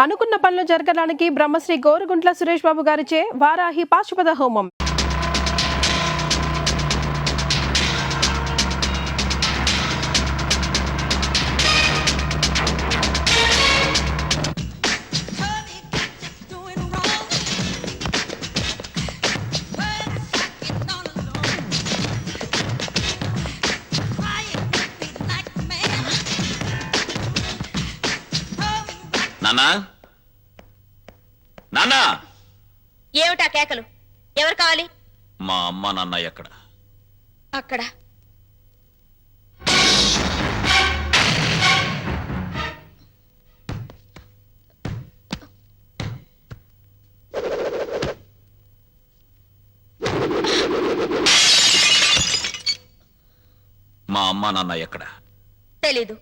అనుకున్న పనులు జరగడానికి బ్రహ్మశ్రీ గోరుగుంట్ల సురేష్ బాబు గారిచే వారాహి పాశుపత హోమం. నాన్నా నాన్నా ఏమిటా కేకలు? ఎవరు కావాలి? మా అమ్మ నాన్న ఎక్కడ? అక్కడ. మా అమ్మ నాన్న ఎక్కడ? తెలీదు.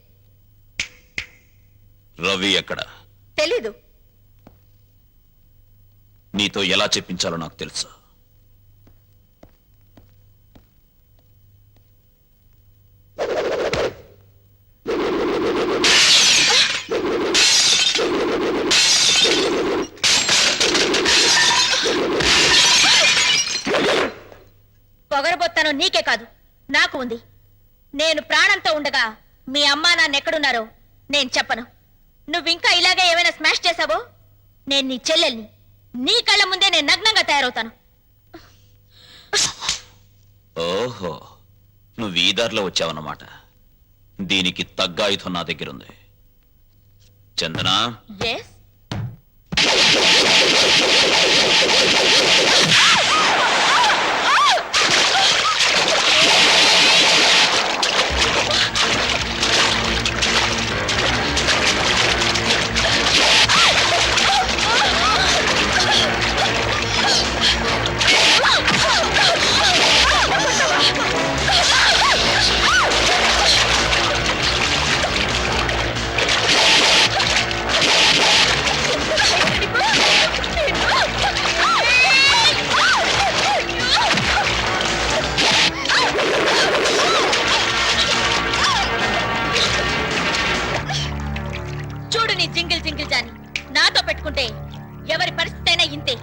రవి ఎక్కడ? తెలీదు. నీతో ఎలా చెప్పించాలో నాకు తెలుసు. పొగరబోత్తాను నీకే కాదు, నాకు ఉంది. నేను ప్రాణంతో ఉండగా మీ అమ్మా నాన్న ఎక్కడున్నారో నేను చెప్పను. నువ్వింకా ఇలాగే ఏమైనా స్మాష్ చేశావో నేను నీ చెల్లెల్ని. నీ కళ్ళ ముందే నేను నగ్నంగా తయారవుతాను. ఓహో, నువ్వు ఈ దారిలో వచ్చావన్నమాట. దీనికి తగ్గ ఆయుధం నా దగ్గరుంది. చందనా, ఎస్. చూడు నీ జింగిల్ జింగిల్ జాని. నాతో పెట్టుకుంటే ఎవరి పరిస్థితి అయినా ఇంతే.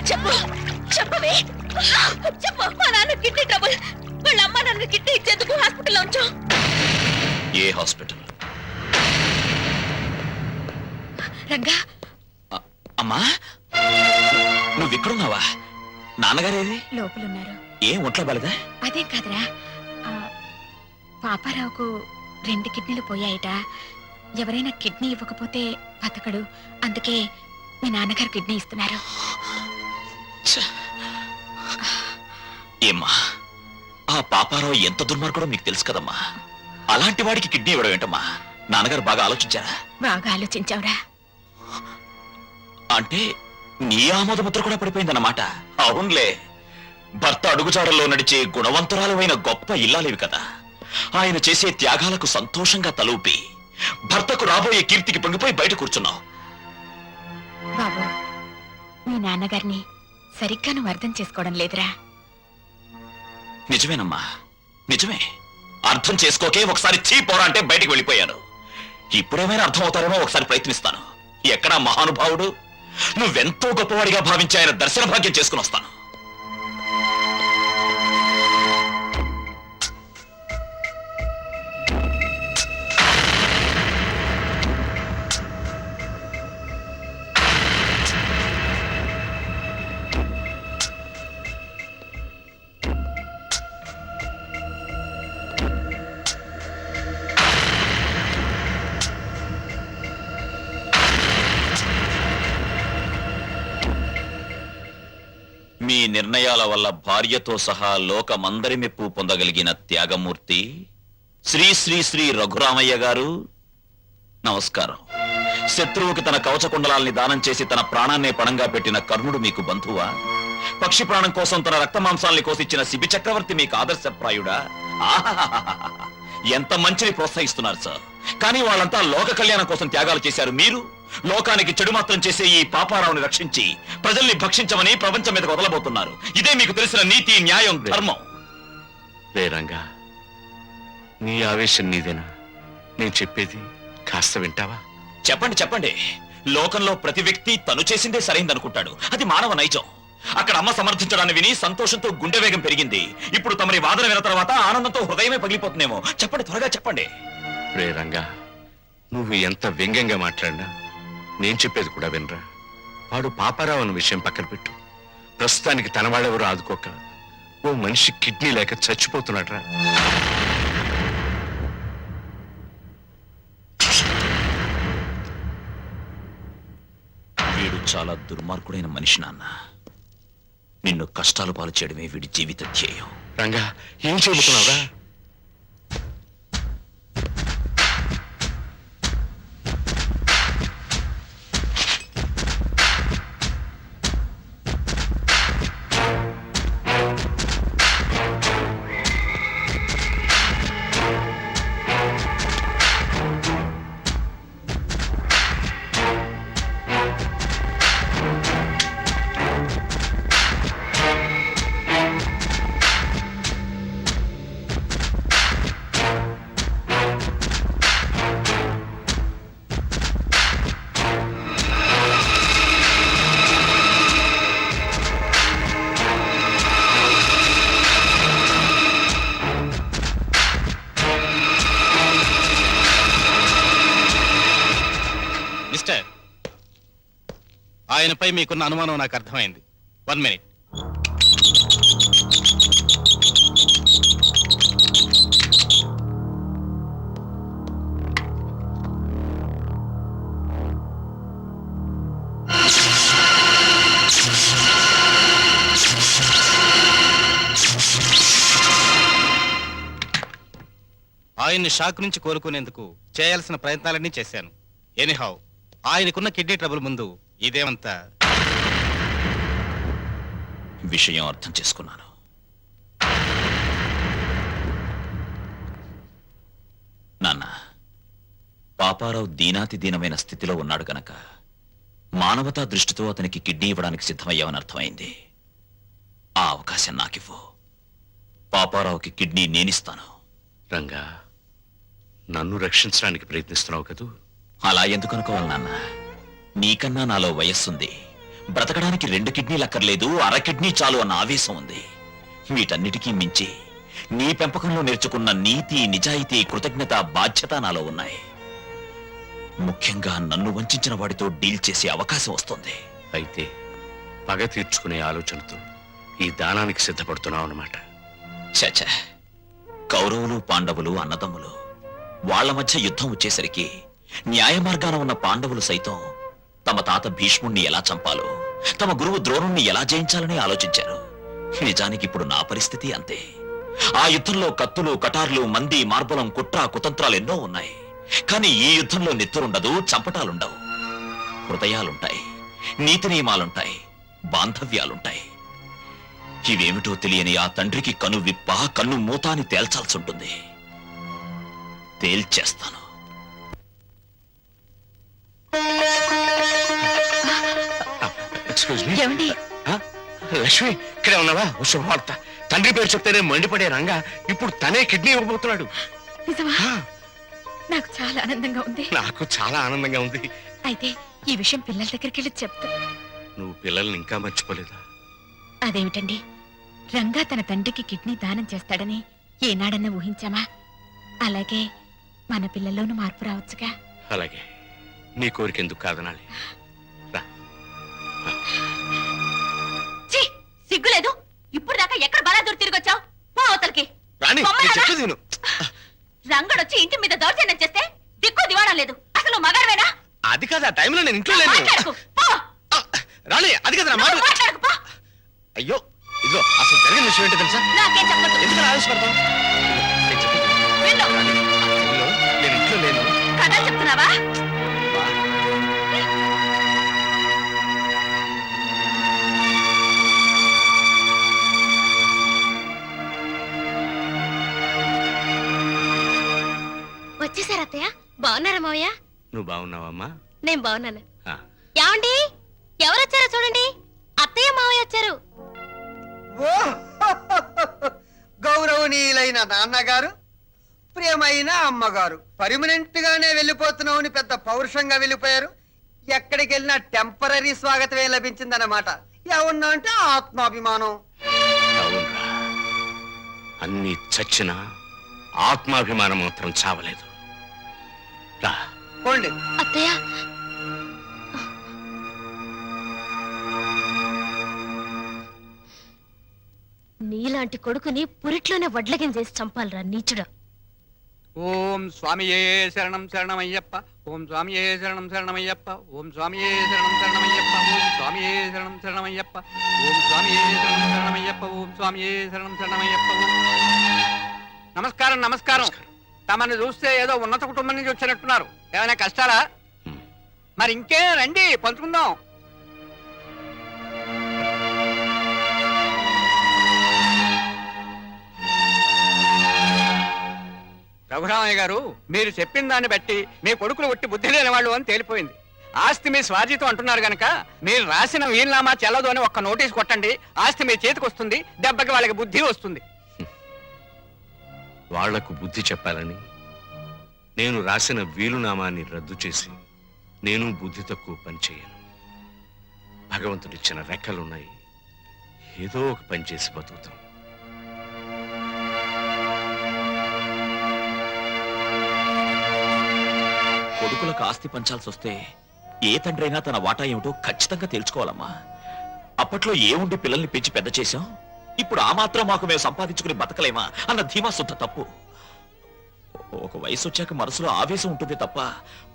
చెప్పు, చెప్పవే, చెప్పు. మా నాన్న కిడ్నీ ట్రబుల్. వాళ్ళ అమ్మ నాన్న కిడ్నీ ఇచ్చేందుకు హాస్పిటల్లో ఉంచు. ఏ హాస్పిటల్? రంగా. అమ్మా, నువ్విక్కడున్నావా? నాన్నగారేది? లోపలున్నారు. ఏం ఒంట్లో బాలేదా? అదేం కాదురా, పాపారావుకు 2 కిడ్నీలు పోయాయిట. ఎవరైనా కిడ్నీ ఇవ్వకపోతే బతకడు. అందుకే మీ నాన్నగారు కిడ్నీ ఇస్తున్నారు. ఏమ్మా, ఆ పాపారావు ఎంత దుర్మార్గుడో మీకు తెలుసు కదమ్మా. అలాంటి వాడికి కిడ్నీ ఇవ్వడం ఏంటమ్మా? నాన్నగారు బాగా ఆలోచించారా? బాగా ఆలోచించావురా. అంటే నీ ఆమోదముద్ర కూడా పడిపోయిందన్నమాట. అవునులే, భర్త అడుగుజాడల్లో నడిచే గుణవంతురాలమైన గొప్ప ఇల్లాలేవి కదా. ఆయన చేసే త్యాగాలకు సంతోషంగా తలూపి భర్తకు రాబోయే కీర్తికి పొంగిపోయి బయట కూర్చున్నావు. బాబు, మీ నాన్నగారిని సరిగ్గా నువ్వు అర్థం చేసుకోవడం లేదురా. నిజమేనమ్మా, నిజమే. అర్థం చేసుకోకే ఒకసారి చీపోరా అంటే బయటికి వెళ్ళిపోయాను. ఇప్పుడేమైనా అర్థం అవుతారేమో ఒకసారి ప్రయత్నిస్తాను. ఎక్కడా మహానుభావుడు? నువ్వెంతో గొప్పవాడిగా భావించి ఆయన దర్శన భాగ్యం చేసుకుని వస్తాను. మీ నిర్ణయాల వల్ల భార్యతో సహా లోకమందరి మెప్పు పొందగలిగిన త్యాగమూర్తి శ్రీ శ్రీ శ్రీ రఘురామయ్య గారు, నమస్కారం. శత్రువుకి తన కవచకుండలాల్ని దానం చేసి తన ప్రాణాన్నే పణంగా పెట్టిన కర్ణుడు మీకు బంధువా? పక్షి ప్రాణం కోసం తన రక్త మాంసాల్ని కోసిచ్చిన శిబి చక్రవర్తి మీకు ఆదర్శప్రాయుడా? ఆహాహాహా, ఎంత మంచిని ప్రోత్సహిస్తున్నారు సార్. కానీ వాళ్ళంతా లోక కళ్యాణం కోసం త్యాగాలు చేశారు. మీరు లోకానికి చెడు మాత్రం చేసే ఈ పాపారావుని రక్షించి ప్రజల్ని భక్షించమని ప్రపంచం మీదకి వదలబోతున్నారు. ఇదే మీకు తెలిసిన నీతి, న్యాయం, ధర్మం. రే రంగా, నీ ఆవేశం నీదేనా? నేను చెప్పేది కాస్త వింటావా? చెప్పండి చెప్పండి. లోకంలో ప్రతి వ్యక్తి తను చేసిందే సరైందనుకుంటాడు. అది మానవ నైజం. అక్కడ అమ్మ సమర్థించడాన్ని విని సంతోషంతో గుండె వేగం పెరిగింది. ఇప్పుడు తమరి వాదన విన్న తర్వాత ఆనందంతో హృదయమే పగిలిపోతుందేమో. చెప్పండి, త్వరగా చెప్పండి. రే రంగా, నువ్వు ఎంత వ్యంగ్యంగా మాట్లాడినా నేను చెప్పేది కూడా వినరా. వాడు పాపారావు అన్న విషయం పక్కన పెట్టు. ప్రస్తుతానికి తన వాళ్ళెవరూ ఆదుకోక ఓ మనిషి కిడ్నీ లేక చచ్చిపోతున్నాడ్రా. వీడు చాలా దుర్మార్గుడైన మనిషి నాన్న. నిన్ను కష్టాలు పాలు చేయడమే వీడి జీవిత ధ్యేయం. రంగా, ఏం చెబుతున్నావురా? మిస్టర్, ఆయనపై మీకున్న అనుమానం నాకు అర్థమైంది. 1 మినిట్. ఆయన్ని షాక్ నుంచి కోలుకునేందుకు చేయాల్సిన ప్రయత్నాలన్నీ చేశాను. ఎనీహౌ, ఆయనకున్న కిడ్నీ ట్రబుల్ ముందు ఇదేమంతా. విషయం అర్థం చేసుకున్నాను. నాన్న, పాపారావు దీనాతి దీనమైన స్థితిలో ఉన్నాడు గనక మానవతా దృష్టితో అతనికి కిడ్నీ ఇవ్వడానికి సిద్ధమయ్యావని అర్థమైంది. ఆ అవకాశం నాకివ్వు. పాపారావుకి కిడ్నీ నేనిస్తాను. రంగా, నన్ను రక్షించడానికి ప్రయత్నిస్తున్నావు కదూ? అలా ఎందుకు అనుకోవాలి నాన్న? నీకన్నా నాలో వయస్సుంది. బ్రతకడానికి 2 కిడ్నీలు అక్కర్లేదు, అర కిడ్నీ చాలు అన్న ఆవేశం ఉంది. వీటన్నిటికీ మించి నీ పెంపకంలో నేర్చుకున్న నీతి, నిజాయితీ, కృతజ్ఞత, బాధ్యత నాలో ఉన్నాయి. ముఖ్యంగా నన్ను వంచిన వాడితో డీల్ చేసే అవకాశం వస్తుంది. అయితే పగ తీర్చుకునే ఆలోచనతో ఈ దానానికి సిద్ధపడుతున్నావు అన్నమాట. చచ, కౌరవులు పాండవులు అన్నదమ్ములు. వాళ్ల మధ్య యుద్ధం వచ్చేసరికి న్యాయ మార్గాన ఉన్న పాండవులు సైతం తమ తాత భీష్ముణ్ణి ఎలా చంపాలో, తమ గురువు ద్రోణుణ్ణి ఎలా జయించాలని ఆలోచించారు. నిజానికి ఇప్పుడు నా పరిస్థితి అంతే. ఆ యుద్ధంలో కత్తులు, కటార్లు, మంది, మార్బలం, కుట్ర, కుతంత్రాలు ఎన్నో ఉన్నాయి. కానీ ఈ యుద్ధంలో నెత్తురుండదు, చంపటాలుండవు. హృదయాలుంటాయి, నీతి నియమాలుంటాయి, బాంధవ్యాలుంటాయి. ఇవేమిటో తెలియని ఆ తండ్రికి కను విప్ప, కన్ను మూత అని తేల్చాల్సి ఉంటుంది. తేల్చేస్తాను. Excuse me. ఏమండి? లక్ష్మి, ఇక్కడే ఉన్నావా? ఓ శుభవార్త. తండ్రి పేరు చెప్తేనే మండిపడే రంగా ఇప్పుడు తనే కిడ్నీ ఇవ్వబోతున్నాడు. నిజమా? ఆ, నాకు చాలా ఆనందంగా ఉంది. నాకు చాలా ఆనందంగా ఉంది. అయితే ఈ విషయం పిల్లల దగ్గరికి వెళ్ళి చెప్తా. నువ్వు పిల్లల్ని ఇంకా మర్చిపోలేదా? అదేమిటండి, రంగా తన తండ్రికి కిడ్నీ దానం చేస్తాడని ఏనాడన్నా ఊహించామా? అలాగే మన పిల్లల్లోనూ మార్పు రావచ్చుగా. అలాగే, నీ కోరికెందుకు కాదనాలి. రా. ఛీ, సిగ్గులేదు. ఇప్పుడు దాకా ఎక్కడ బలాదూరు తిరిగొచ్చావు? పో అవతలకి. రాణి, పొమ్మన్నానా? నేను చెప్పేది విను. రంగడొచ్చి ఇంటి మీద దౌర్జన్యం చేస్తే దిక్కు దివాణం లేదు. అసలు మగారువేనా? అది కాదు, ఆ టైంలో నేను ఇంట్లో లేను. మాట్లాడకు, పో. ఆ, రాణి, అది కదా మాట. నువ్వు మాట్లాడకు, పో. అయ్యో, ఇదిగో అసలు జరిగిన విషయం ఏంటో తెలుసా? నాకేం చెప్పొద్దు. ఎందుకు ఆవేశపడతావు? నేను చెప్పేది విను. విన్ను. రాణి, ఆ టైంలో నేను ఇంట్లో లేను. కథలు చెప్తున్నావా? వచ్చేసారు అత్తయ్య. మావయ్య నువ్వు బాగున్నావమ్మా? నేను బాగున్నాను. ఆ, ఏమండి ఎవరు వచ్చారో చూడండి. అత్తయ్య మావయ్య వచ్చారు. గౌరవనీయులైన నాన్నగారు, ప్రియమైన అమ్మగారు, పర్మనెంట్ గానే వెళ్ళిపోతున్నామని పెద్ద పౌరుషంగా వెళ్ళిపోయారు. ఎక్కడికి వెళ్ళినా టెంపరీ స్వాగతమే లభించిందన్నమాట. ఏమన్నా అంటే ఆత్మాభిమానం. అవునురా. అన్ని చచ్చినా ఆత్మాభిమానం మాత్రం చావలేదు. రా. పోండి. అత్తయ్య నీలాంటి కొడుకుని పురిట్లోనే వడ్లగిన చేసి చంపాలరా నీచుడా. ఓం స్వామియే శరణం శరణమయ్యప్ప. ఓం స్వామియే శరణం శరణమయ్యప్ప. ఓం స్వామియే శరణం శరణమయ్యప్ప. ఓం స్వామియే శరణం శరణమయ్యప్ప. ఓం స్వామియే శరణం శరణమయ్యప్ప. ఓం స్వామియే శరణం శరణమయ్యప్ప. నమస్కారం, నమస్కారం. తమని చూస్తే ఏదో ఉన్నత కుటుంబం నుంచి వచ్చినట్టున్నారు. ఏమైనా కష్టాలా? మరి ఇంకే రండి, పంచుకుందాం. రఘురామయ్య గారు, మీరు చెప్పిన దాన్ని బట్టి మీ కొడుకులు ఒట్టి బుద్ధి లేని వాళ్ళు అని తేలిపోయింది. ఆస్తి మీ స్వాధీతం అంటున్నారు గనక మీరు రాసిన వీలునామా చెల్లదు అని ఒక్క నోటీస్ కొట్టండి. ఆస్తి మీ చేతికి వస్తుంది. దెబ్బకి వాళ్ళకి బుద్ధి వస్తుంది. వాళ్లకు బుద్ధి చెప్పాలని నేను రాసిన వీలునామాన్ని రద్దు చేసి నేను బుద్ధి తక్కువ పని చేయను. భగవంతుడిచ్చిన రెక్కలున్నాయి. ఏదో ఒక పని చేసి బతుకుతాం. కొడుకులకు ఆస్తి పంచాల్సి వస్తే ఏ తండ్రైనా తన వాటా ఏమిటో ఖచ్చితంగా తెలుసుకోవాలమ్మా. అప్పట్లో ఏముండి పిల్లల్ని పెంచి పెద్ద చేశాం. ఇప్పుడు ఆ మాత్రం మాకు మేము సంపాదించుకుని బతకలేమా అన్న ధీమా శుద్ధ తప్పు. ఒక వయసు వచ్చాక మనసులో ఆవేశం ఉంటుంది తప్ప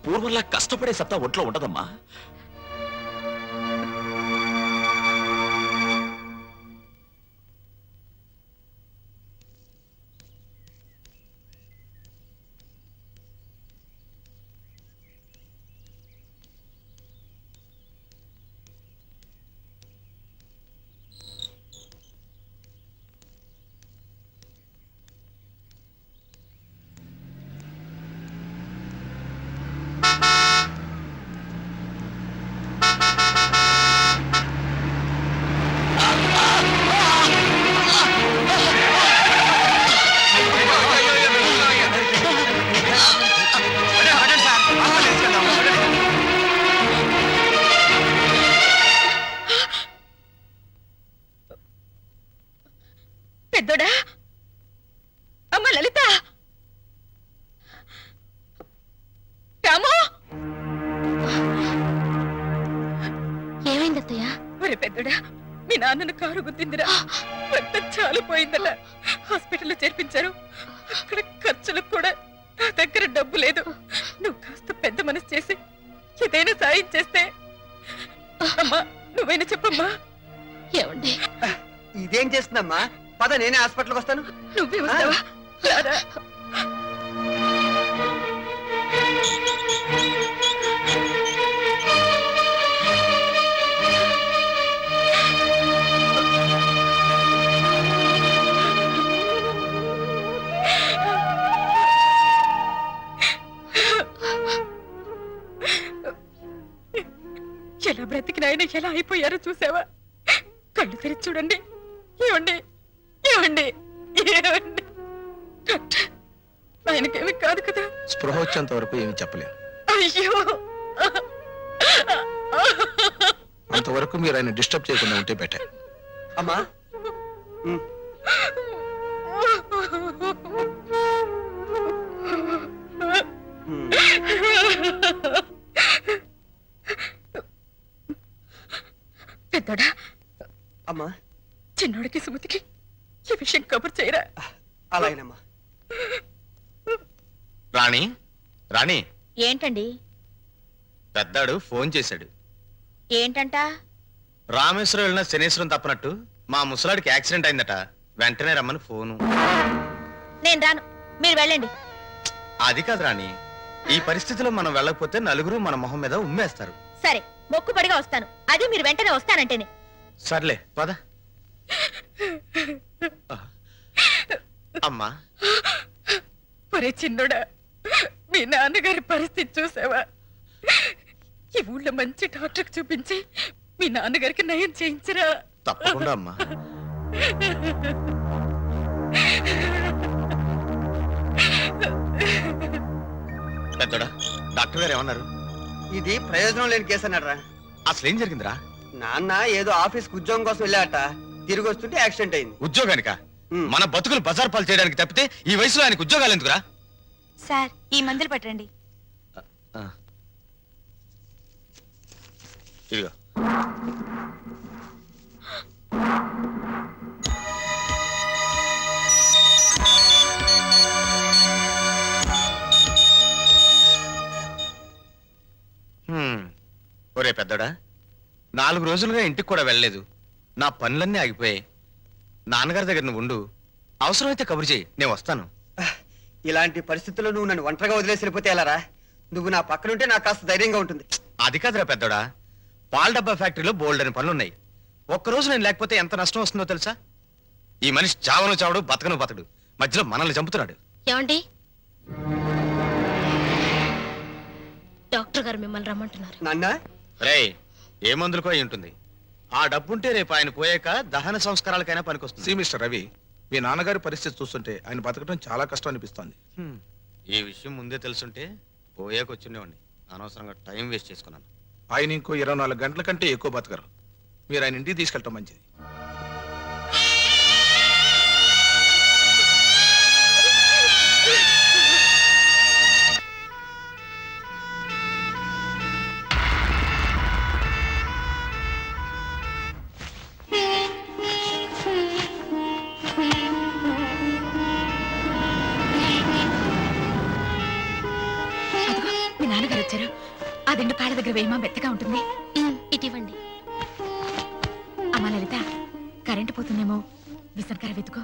పూర్వంలా కష్టపడే సత్తా ఒంట్లో ఉండదమ్మా. పెద్దోడా, అమ్మ లలిత, రాము. ఏమైంది అత్తయ్య? ఒరే పెద్దడా, మీ నాన్నను కారు గుద్దిందిరా. రక్తం చాలిపోయిందట. హాస్పిటల్లో చేర్పించారు. అక్కడ ఖర్చులకు కూడా నా దగ్గర డబ్బు లేదు. నువ్వు కాస్త పెద్ద మనసు చేసి ఏదైనా సాయం చేస్తే. అమ్మా, నువ్వైనా చెప్పమ్మా. ఏమండి, ఇదేం చేస్తుందమ్మా? పద, నేనే హాస్పిటల్కి వస్తాను. నువ్వే వస్తావా? రారా. ఎలా బ్రతికిన ఆయన ఎలా అయిపోయారో చూసావా? కళ్ళు తెరిచి చూడండి. ఏమండి, ఏమండి, ఏమండి? డాక్టర్, ఆయనకేమి కాదు కదా? స్పృహ వచ్చేంత వరకు ఏమి చెప్పలేము. అయ్యో, అంతవరకు మీరు ఆయన డిస్టర్బ్ చేయకుండా ఉంటే బెటర్. అమ్మా, పెద్దోడా, అమ్మా. చిన్నోడికి సుమతికి ఈ విషయం కబుర్ చేయరా. అలాగేనమ్మా. రాణి, రాణి, ఏంటండి? పెద్దాడు ఫోన్ చేశాడు. ఏంటంట? రామేశ్వరం వెళ్ళిన శనేశ్వరం తప్పనట్టు మా ముసలాడికి యాక్సిడెంట్ అయిందట. వెంటనే రమ్మని ఫోను. నేను రాను, మీరు వెళ్ళండి. అది కాదు రాణి, ఈ పరిస్థితిలో మనం వెళ్ళకపోతే నలుగురు మన మొహం మీద ఉమ్మేస్తారు. సరే, మొక్కుబడిగా వస్తాను. అది మీరు వెంటనే వస్తానంటేనే. సర్లే పద. అమ్మా, ఒరే చిన్నోడా, మీ మీ నాన్నగారి పరిస్థితి చూసావా? ఈ ఊళ్ళో మంచి డాక్టర్కి చూపించి మీ నాన్నగారికి నయం చేయించరా? తప్పకుండా అమ్మా. పెద్దోడా, డాక్టర్ గారు ఏమన్నారు? ఇది ప్రయోజనం లేని కేసు అన్నాడ్రా. అసలు ఏం జరిగిందిరా? నాన్న ఏదో ఆఫీస్కి ఉద్యోగం కోసం వెళ్ళాట, తిరిగి వస్తుంటే యాక్సిడెంట్ అయింది. ఉద్యోగానికా? ఉమ్. మన బతుకులు బజార్ పాలు చేయడానికి తప్పితే ఈ వయసులో ఆయనకు ఉద్యోగాలు ఎందుకురా? సార్ ఈ మందులు పట్టండి. ఇదిగో. ఒరే పెద్దోడా, 4 రోజులుగా ఇంటికి కూడా వెళ్ళలేదు. నా పనులన్నీ ఆగిపోయాయి. నాన్నగారి దగ్గర నువ్వు ఉండు, అవసరమైతే కబురు చేయి, నేను వస్తాను. ఇలాంటి పరిస్థితుల్లో నువ్వు నన్ను ఒంటరిగా వదిలేసి వెళ్ళిపోతే ఎలారా? నువ్వు నా పక్కనుంటే నాకు కాస్త ధైర్యంగా ఉంటుంది. అది కాదురా పెద్దోడా, పాల డబ్బా ఫ్యాక్టరీలో బోల్డని పనులున్నాయి. ఒక్కరోజు నేను లేకపోతే ఎంత నష్టం వస్తుందో తెలుసా? ఈ మనిషి చావను చావడు, బతకను బతడు, మధ్యలో మనల్ని చంపుతున్నాడు. ఏమండి, డాక్టర్ గారు మిమ్మల్ని రమ్మంటున్నారు. నాన్న, రేయ్, ఏ మందులకో అయి ఉంటుంది. ఆ డబ్బుంటే రేపు ఆయన పోయాక దహన సంస్కారాలకైనా పనికొస్తుంది. మిస్టర్ రవి, మీ నాన్నగారి పరిస్థితి చూస్తుంటే ఆయన బతకడం చాలా కష్టం అనిపిస్తోంది. ఈ విషయం ముందే తెలుసుంటే పోయాక వచ్చిండేవాడిని. అనవసరంగా టైం వేస్ట్ చేసుకున్నాను. ఆయన ఇంకో 24 గంటల కంటే ఎక్కువ బతకరు. మీరు ఆయన ఇంటికి తీసుకెళ్ళటం మంచిది. అదిగో మీ నాన్నగారు వచ్చారు. ఆ దిండు కాళ్ళ దగ్గర వేయమా, మెత్తగా ఉంటుంది. ఇటివ్వండి. అమ్మా లలిత, కరెంటు పోతుందేమో, విసర్కర వెతుకో.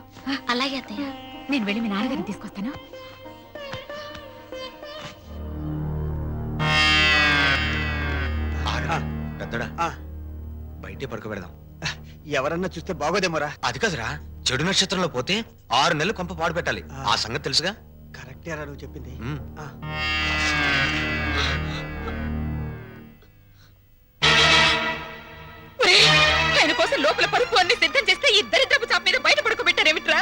అలాగే అత్తయ్య. నేను వెళ్ళి మీ నాన్నగారిని తీసుకొస్తాను. ఆగరా, పెద్దడా, ఆ, బయటే పడుకోబెడదాం. ఎవరన్నా చూస్తే బాగోదేమోరా. అది కాదురా, చెడు నక్షత్రంలో పోతే 6 నెలలు కొంప పాడు పెట్టాలి. ఆ సంగతి తెలుసుగా? కరెక్టేరా నువ్వు చెప్పింది. ఉమ్. ఆ, ఒరేయ్, ఆయన కోసం లోపల పరుపు అన్ని సిద్ధం చేస్తే ఈ దరిద్రపు చాప మీద బయట పడుకోబెట్టారేమిట్రా?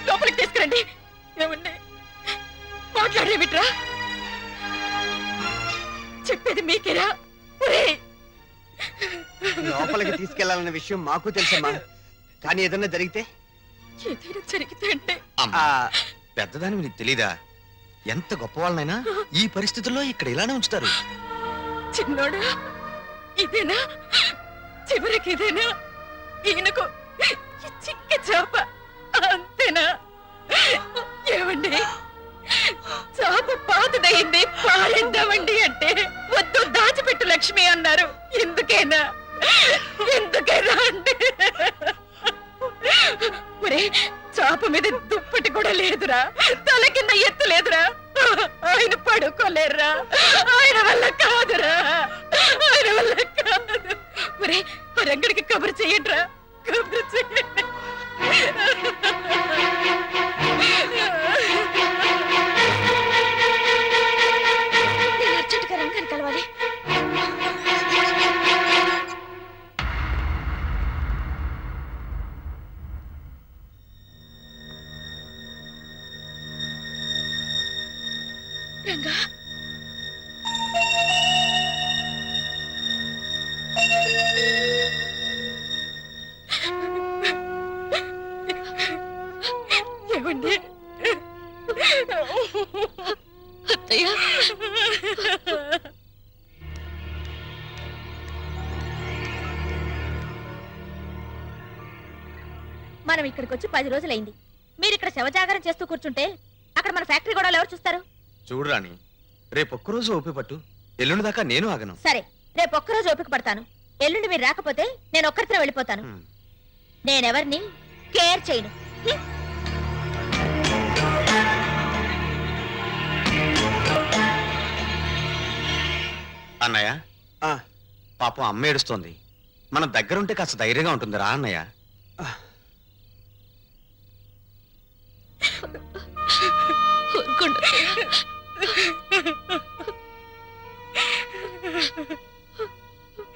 లోపలికి తీసుకురండి. ఏమండి, మాట్లాడేమిట్రా? చెప్పేది మీకేరా? ఒరేయ్, లోపలికి తీసుకెళ్లాలన్న విషయం మాకు తెలుసమ్మా, కానీ ఏదన్నా జరిగితే ఏదైనా జరిగితే అంటే అమ్మా, ఆ, పెద్దదాని నీకు తెలీదా? ఎంత గొప్ప వాళ్ళనైనా ఈ పరిస్థితుల్లో ఇక్కడ ఇలానే ఉంచుతారు. చిన్నోడా, ఇదేనా చివరికి? ఇదేనా ఈయనకు ఈ చిక్క చాప? అంతేనా? ఏమండి, చాప పాతదయింది, పారేద్దామండి అంటే వద్దు, దాచిపెట్టు లక్ష్మి అన్నారు. ఎందుకైనా ఎందుకైనా అంటే ఒరే, చాప మీద దుప్పటి కూడా లేదురా, తల కింద ఎత్తు లేదురా. ఆయన పడుకోలేరురా, ఆయన వల్ల కాదురా, ఆయన వల్ల కాదు. ఒరే, రంగడికి కబురు చెయ్యండిరా, కబురు చెయ్యండి. నేను అర్జెంటుగా రంగాన్ని కలవాలి. రంగా, ఏమండి, అత్తయ్య, మనం ఇక్కడికి వచ్చి 10 రోజులైంది. మీరు ఇక్కడ శవజాగరం చేస్తూ కూర్చుంటే అక్కడ మన ఫ్యాక్టరీ గొడవలు ఎవరు చూస్తారు? చూడు రాణి, రేపు ఒక్కరోజు ఓపి పట్టు, ఎల్లుండి దాకా నేను ఆగను. సరే, రేపు ఒక్కరోజు ఓపిక పడతాను. ఎల్లుండి మీరు రాకపోతే నేను ఒక్కరితో వెళ్ళిపోతాను. హ్మ్. నేనెవరిని కేర్ చేయను. హ్మ్. అన్నయ్య, ఆ, పాపం అమ్మ ఏడుస్తోంది. మన దగ్గరుంటే కాస్త ధైర్యంగా ఉంటుంది రా అన్నయ్య. ఊరుకోండి అత్తయ్య.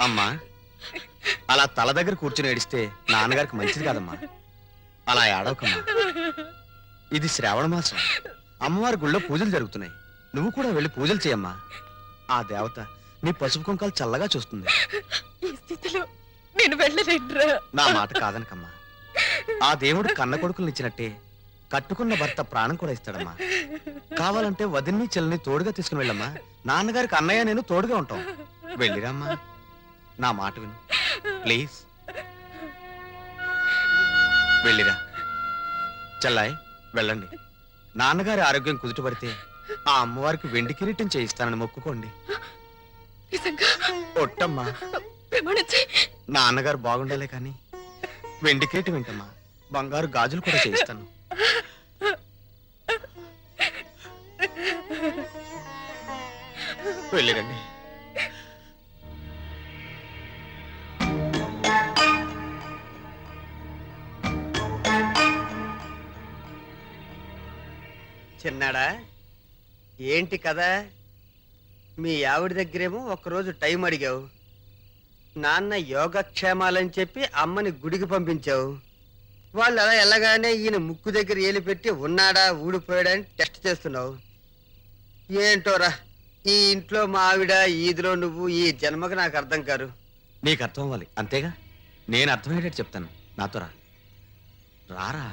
అమ్మా అలా తల దగ్గర కూర్చుని ఏడిస్తే నాన్నగారికి మంచిది కాదమ్మా. అలా ఏడవకమ్మా. ఇది శ్రావణ మాసం, అమ్మవారి గుళ్ళో పూజలు జరుగుతున్నాయి. నువ్వు కూడా వెళ్ళి పూజలు చేయమ్మా. ఆ దేవత నీ పసుపు కుంకాలు చల్లగా చూస్తుంది. ఈ స్థితిలో నేను వెళ్ళలేనురా. నా మాట కాదనకమ్మా. ఆ దేవుడు కన్న కొడుకుల్ని ఇచ్చినట్టే కట్టుకున్న భర్త ప్రాణం కూడా ఇస్తాడమ్మా. కావాలంటే వదిన్ని చెల్లిని తోడుగా తీసుకుని వెళ్ళమ్మా. నాన్నగారికి అన్నయ్య నేను తోడుగా ఉంటాం. వెళ్ళిరామ్మా. నా మాట విను ప్లీజ్. వెళ్ళిరా. చెల్లాయ్ వెళ్ళండి. నాన్నగారి ఆరోగ్యం కుదుటపడితే ఆ అమ్మవారికి వెండి కిరీటం చేయిస్తానని మొక్కుకోండి. నిజంగా ఒట్టమ్మా. ప్రమాణించి నాన్నగారు బాగుండాలే కానీ వెండి కిరీటం ఏంటమ్మా, బంగారు గాజులు కూడా చేయిస్తాను. వెళ్ళిరండి. చిన్నాడా ఏంటి కదా, మీ ఆవిడ దగ్గరేమో ఒకరోజు టైం అడిగావు. నాన్న యోగక్షేమాలని చెప్పి అమ్మని గుడికి పంపించావు. వాళ్ళు అలా వెళ్ళగానే ఈయన ముక్కు దగ్గర ఏలు పెట్టి ఉన్నాడా ఊడిపోయాడా అని టెస్ట్ చేస్తున్నావు. ఏంటోరా, ఈ ఇంట్లో మా ఆవిడ, ఈదిలో నువ్వు, ఈ జన్మకు నాకు అర్థం కారు. నీకు అర్థం అవ్వాలి అంతేగా. నేను అర్థమయ్యేటట్టు చెప్తాను. నాతో రా. రారా.